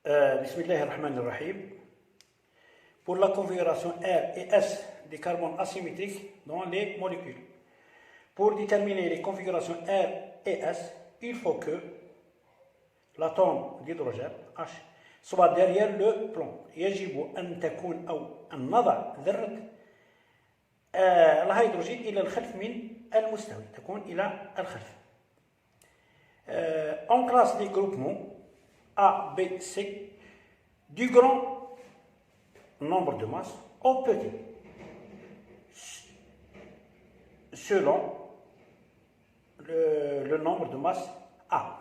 Bismillahirrahmanirrahim. Pour la configuration R et S des carbones asymétriques dans les molécules. Pour déterminer les configurations R et S, il faut que l'atome d'hydrogène H soit derrière le plomb. يجب أن تكون أو أن نضع ذرة الهيدروجين إلى الخلف من المستوي، تكون إلى الخلف. On classe les groupements A, B, C du grand nombre de masses au petit, selon le nombre de masses A.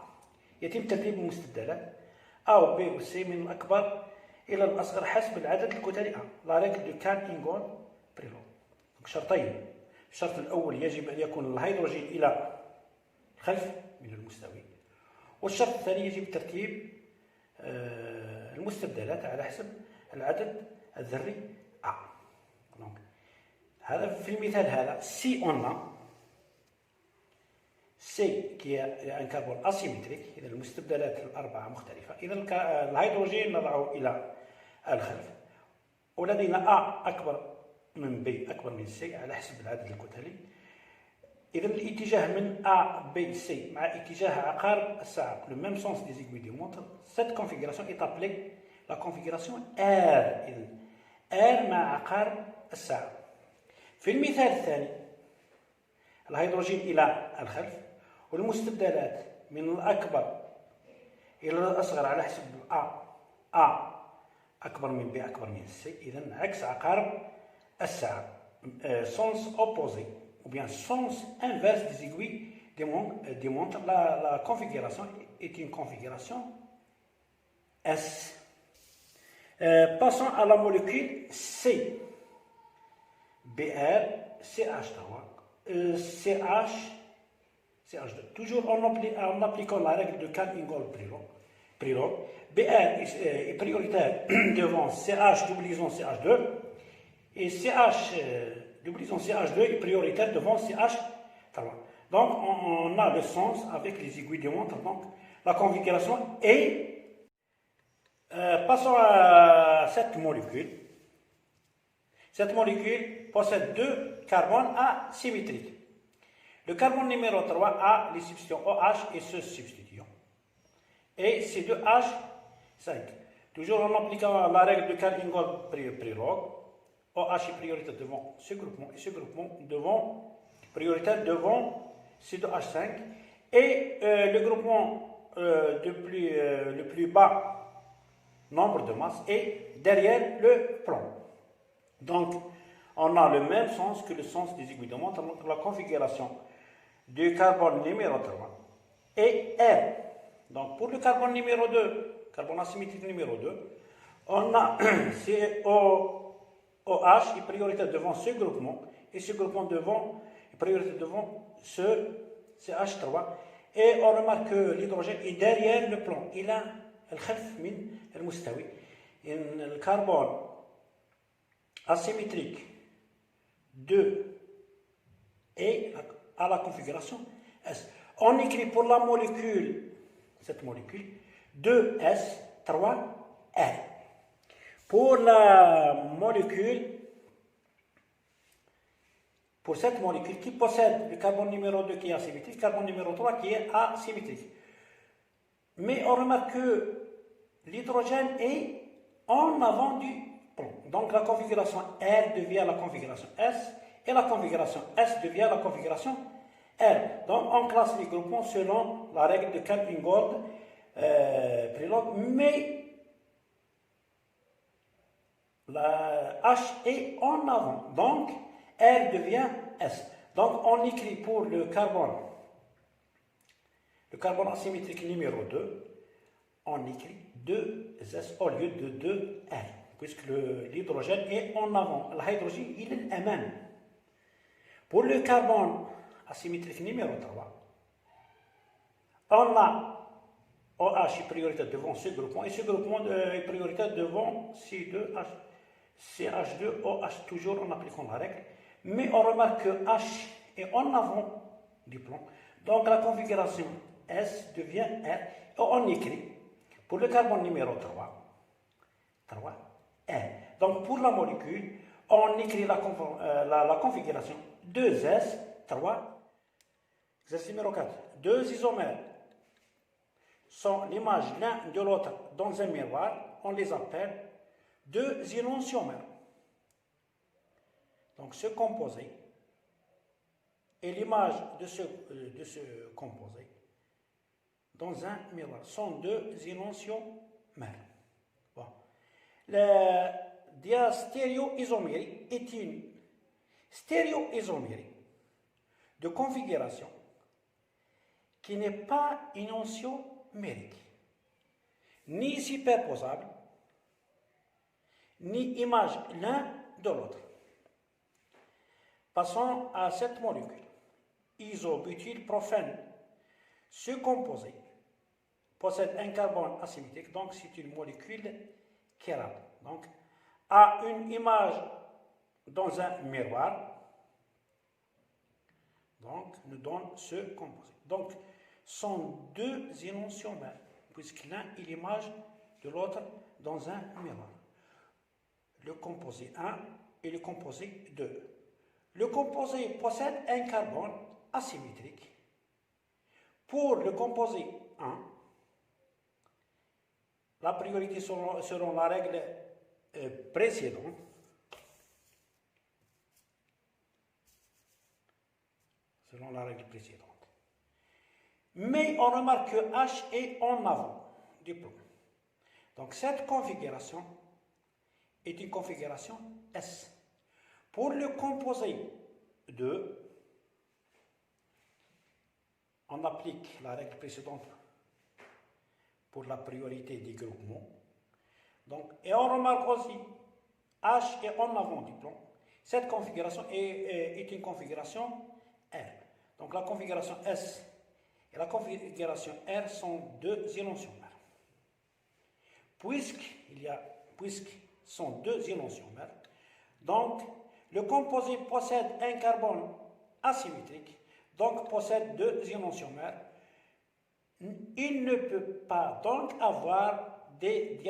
يتم ترتيب المستبدلات A و B و C من الأكبر إلى الأصغر حسب العدد الكتلي A. La règle de Cannes-Ingold-Prelog. شرطين. الشرط الأول يجب أن يكون الهيدروجين إلى الخلف من المستوي، والشرط الثاني يجب ترتيب المستبدلات على حسب العدد الذري A. Donc, هذا في المثال هذا si on a C qui est un carbone asymétrique، إذا المستبدلات الأربعة مختلفة، إذا الهيدروجين نضعه إلى الخلف، ولدينا A أكبر من B أكبر من C على حسب العدد الكتلي. إذا الاتجاه من A, B, C مع اتجاه عقارب الساعة، le même sens des aiguilles du montre. Cette configuration est appelée la configuration R. إذا R مع عقارب الساعة. في المثال الثاني الهيدروجين إلى الخلف والمستبدلات من الأكبر إلى الأصغر على حسب A أكبر من B أكبر من C، إذا عكس عقارب الساعة، sens opposé ou bien sens inverse des aiguilles démontre la configuration est une configuration S. Passons à la molécule C. Br, CH3, CH2. Toujours en appliquant la règle de Cannes-Ingold-Prelog, Br est prioritaire devant CH double CH2 et CH double CH2 est prioritaire devant CH3. Donc on a le sens avec les aiguilles de montre. Donc la configuration est. Passons à cette molécule. Cette molécule possède deux carbones asymétriques. Le carbone numéro 3 a les substitutions OH et ce substituant. Et C2H5. Toujours en appliquant la règle de Cannes-Ingold-Prelog, OH est prioritaire devant ce groupement et ce groupement prioritaire devant C2H5. Et le groupement le plus bas nombre de masses est derrière le plomb. Donc, on a le même sens que le sens des aiguilles de montre. Donc, la configuration du carbone numéro 3 est R. Donc, pour le carbone numéro 2, carbone asymétrique numéro 2, on a OH est prioritaire devant ce groupement et ce groupement est prioritaire devant ce CH3. Et on remarque que l'hydrogène est derrière le plomb. Il a الخلف من المستوي. إن الكربون asymétrique 2 est à la configuration S. On écrit pour la molécule, cette molécule, 2S, 3R. Pour la molécule, pour cette molécule qui possède le carbone numéro 2 qui est asymétrique, le carbone numéro 3 qui est asymétrique. Mais on remarque que l'hydrogène est en avant du plomb. Donc la configuration R devient la configuration S et la configuration S devient la configuration R. Donc on classe les groupements selon la règle de Cannes-Ingold-Prelog, mais la H est en avant. Donc R devient S. Donc on écrit pour le carbone asymétrique numéro 2, on écrit 2S au lieu de 2R, puisque l'hydrogène est en avant. L'hydrogène, il est aman. Pour le carbone asymétrique numéro 3, on a OH est prioritaire devant ce groupement, et ce groupement est prioritaire devant CH2OH, toujours en appliquant la règle. Mais on remarque que H est en avant du plomb. Donc la configuration S devient R. Et on écrit Pour le carbone numéro 3, R. Donc pour la molécule, on écrit la configuration 2S, 3. Exercice numéro 4. Deux isomères sont l'image l'un de l'autre dans un miroir. On les appelle deux énantiomères. Donc ce composé et l'image de ce composé dans un miroir sont deux énantiomères. Bon. La diastéréoisomérie est une stéréoisomérie de configuration qui n'est pas énantiomérique, ni superposable, ni image l'un de l'autre. Passons à cette molécule. Isobutylprophène. Ce composé possède un carbone asymétrique, donc c'est une molécule chirale. Donc, a une image dans un miroir, donc nous donne ce composé. Donc, sont deux énantiomères, puisque l'un est l'image de l'autre dans un miroir. Le composé 1 et le composé 2. Le composé possède un carbone asymétrique. Pour le composé 1, la priorité selon la règle précédente, mais on remarque que H est en avant du plomb. Donc cette configuration est une configuration S. Pour le composé 2, on applique la règle précédente pour la priorité des groupements. Donc, et on remarque aussi H est en avant du plomb. Cette configuration est une configuration R. Donc la configuration S et la configuration R sont deux énantiomères. Puisqu'ils sont deux énantiomères, donc le composé possède un carbone asymétrique, donc possède deux énantiomères. Il ne peut pas donc avoir des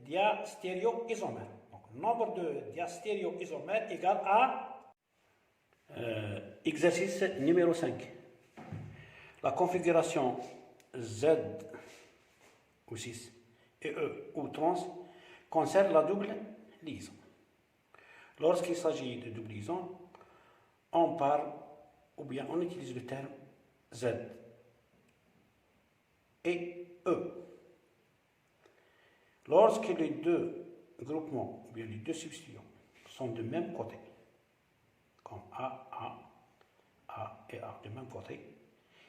diastéréoisomères. Donc, le nombre de diastéréoisomères égale à exercice numéro 5. La configuration Z ou 6 et E ou trans concerne la double liaison. Lorsqu'il s'agit de double liaison, on parle ou bien on utilise le terme Z et E. Lorsque les deux groupements ou bien les deux substituants sont de même côté, comme A et A de même côté,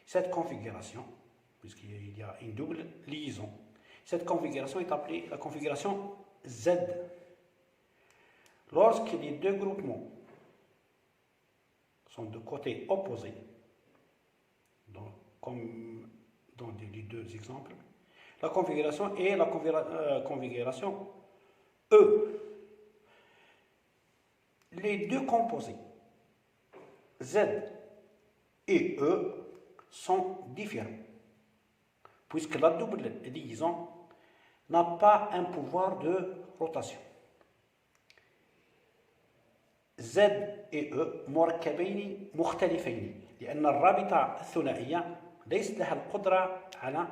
cette configuration, puisqu'il y a une double liaison, cette configuration est appelée la configuration Z. Lorsque les deux groupements sont de côtés opposés, comme dans les deux exemples, la configuration est la configuration E. Les deux composés Z et E sont différents, puisque la double liaison n'a pas un pouvoir de rotation. Z et E مركبين مختلفين لأن الرابطة الثنائية ليست لها القدرة على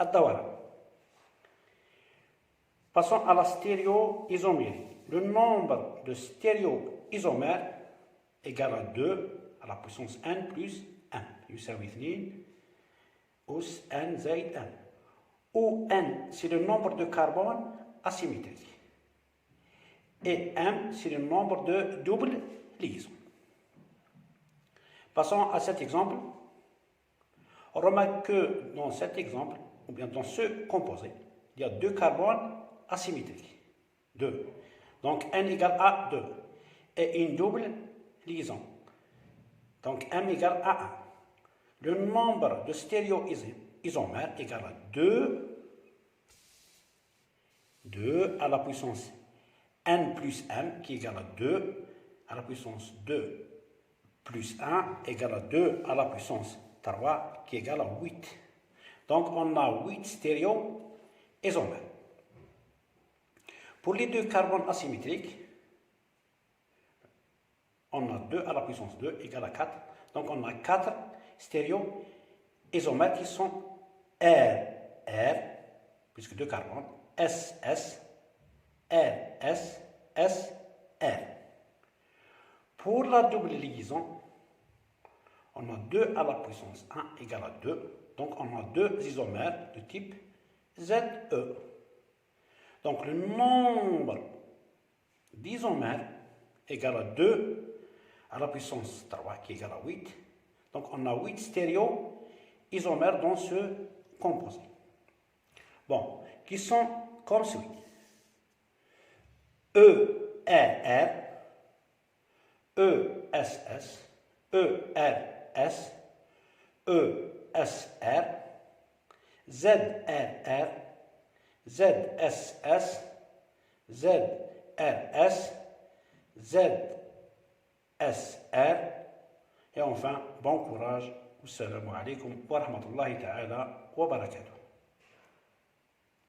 الدوران. Passons à la stéréoisomérie. Le nombre de stéréoisomères égale à 2 à la puissance n plus 1 يساوي 2 أس n زائد n, où n c'est le nombre de carbone asymétrique et m c'est le nombre de double liaisons. Passons à cet exemple. On remarque que dans cet exemple, ou bien dans ce composé, il y a deux carbones asymétriques. 2. Donc n égale à 2. Et une double liaison. Donc m égale à 1. Le nombre de stéréoisomères égale à 2. 2 à la puissance n plus m qui égale à 2 à la puissance 2 plus 1 égale à 2 à la puissance 3 qui égale à 8. Donc on a 8 isomères. Pour les deux carbones asymétriques, on a 2 à la puissance 2 égale à 4. Donc on a 4 stéréoisomères qui sont R, puisque deux carbones, SS, RS, SR. Pour la double liaison, on a 2 à la puissance 1 égale à 2. Donc on a deux isomères de type ZE. Donc le nombre d'isomères égale à 2 à la puissance 3 qui est égale à 8. Donc on a 8 stéréoisomères dans ce composé. Bon, qui sont comme suit. ERR, ESS, ERS, ESR, ZRR, ZSS, ZRS, ZSR, et enfin, bon courage. Assalamu alaikum wa rahmatullahi ta'ala wa barakatuh.